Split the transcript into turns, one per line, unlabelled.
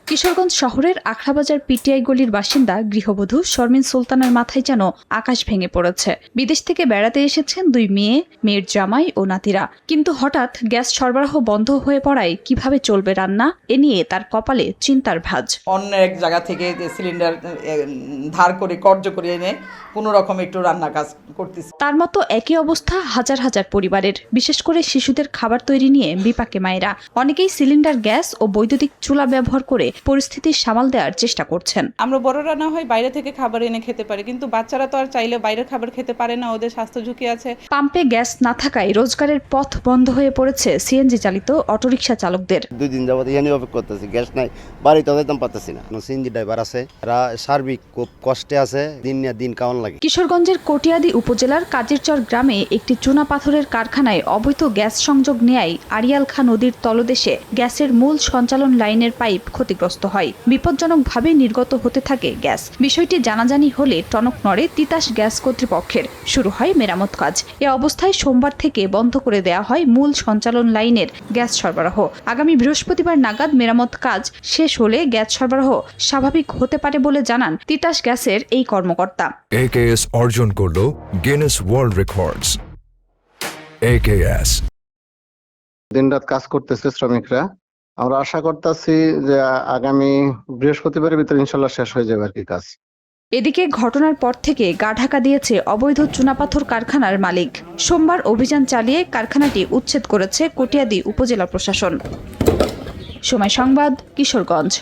কিশোরগঞ্জ শহরের আখড়াবাজার পিটিআই গলির বাসিন্দা গৃহবধূ শর্মিন সুলতানের মাথায় যেন আকাশ ভেঙে পড়েছে। বিদেশ থেকে বেড়াতে এসেছেন দুই মেয়ে, মেয়ের জামাই ও নাতিরা। কিন্তু হঠাৎ গ্যাস সরবরাহ বন্ধ হয়ে পড়ায় কিভাবে চলবে রান্না, এ নিয়ে তার কপালে চিন্তার ভাঁজ।
অন্য এক জায়গা থেকে সিলিন্ডার ধার করে কর্জ করে এনে কোনো রকম একটু রান্না কাজ করতেছি।
তার মতো একই অবস্থা হাজার হাজার পরিবারের, বিশেষ করে শিশুদের খাবার তৈরি নিয়ে বিপাকে মায়েরা। অনেকেই সিলিন্ডার, গ্যাস ও বৈদ্যুতিক চুলা ব্যবহার করে পরিস্থিতি সামাল দেওয়ার চেষ্টা করছেন।
আমরা বড়রা না হয় বাইরে থেকে খাবার এনে খেতে পারি, কিন্তু বাচ্চারা তো আর চাইলে বাইরের খাবার খেতে পারে না, ওদের স্বাস্থ্য ঝুঁকি আছে।
পাম্পে গ্যাস না থাকায় রোজগারের পথ বন্ধ হয়ে পড়েছে সিএনজি চালিত অটোরিকশা চালকদের।
2 দিন যাবত এখানে অপেক্ষা করতেছি, গ্যাস নাই, বাড়িতে যেতাম পারতেছি না। সিএনজি ড্রাইভার আছে, এরা সার্বিক খুব কষ্টে আছে, দিন নিয়ে দিন কাউন লাগে।
কিশোরগঞ্জের কটিয়াদি উপজেলার কাজিরচর গ্রামে একটি চুনা পাথরের কারখানায় অবৈধ গ্যাস সংযোগ নেয়ায় আড়িয়ালখা নদীর তলদেশে গ্যাসের মূল সঞ্চালন লাইনের পাইপ ক্ষতিগ্রস্ত হয়। বিপজ্জনকভাবে নির্গত হতে থাকে গ্যাস। বিষয়টি জানাজানি হলে টনক নড়ে তিতাস গ্যাস কর্তৃপক্ষের। শুরু হয় মেরামত কাজ। এ অবস্থায় সোমবার থেকে বন্ধ করে দেওয়া হয় মূল সঞ্চালন লাইনের গ্যাস সরবরাহ। আগামী বৃহস্পতিবার নাগাদ মেরামত কাজ শেষ হলে গ্যাস সরবরাহ স্বাভাবিক হতে পারে বলে জানান তিতাস গ্যাসের এই কর্মকর্তা।
AKS অর্জন করলো গিনেস ওয়ার্ল্ড রেকর্ডস। AKS
দিনরাত কাজ করতেছে শ্রমিকরা। আমরা আশা করতেছি যে আগামী বৃহস্পতিবারের ভিতরে ইনশাল্লাহ শেষ হয়ে যাবে আর কি কাজ।
এদিকে ঘটনার পর থেকে গা ঢাকা দিয়েছে অবৈধ চুনাপাথর কারখানার মালিক। সোমবার অভিযান চালিয়ে কারখানাটি উচ্ছেদ করেছে কটিয়াদি উপজেলা প্রশাসন। সময় সংবাদ, কিশোরগঞ্জ।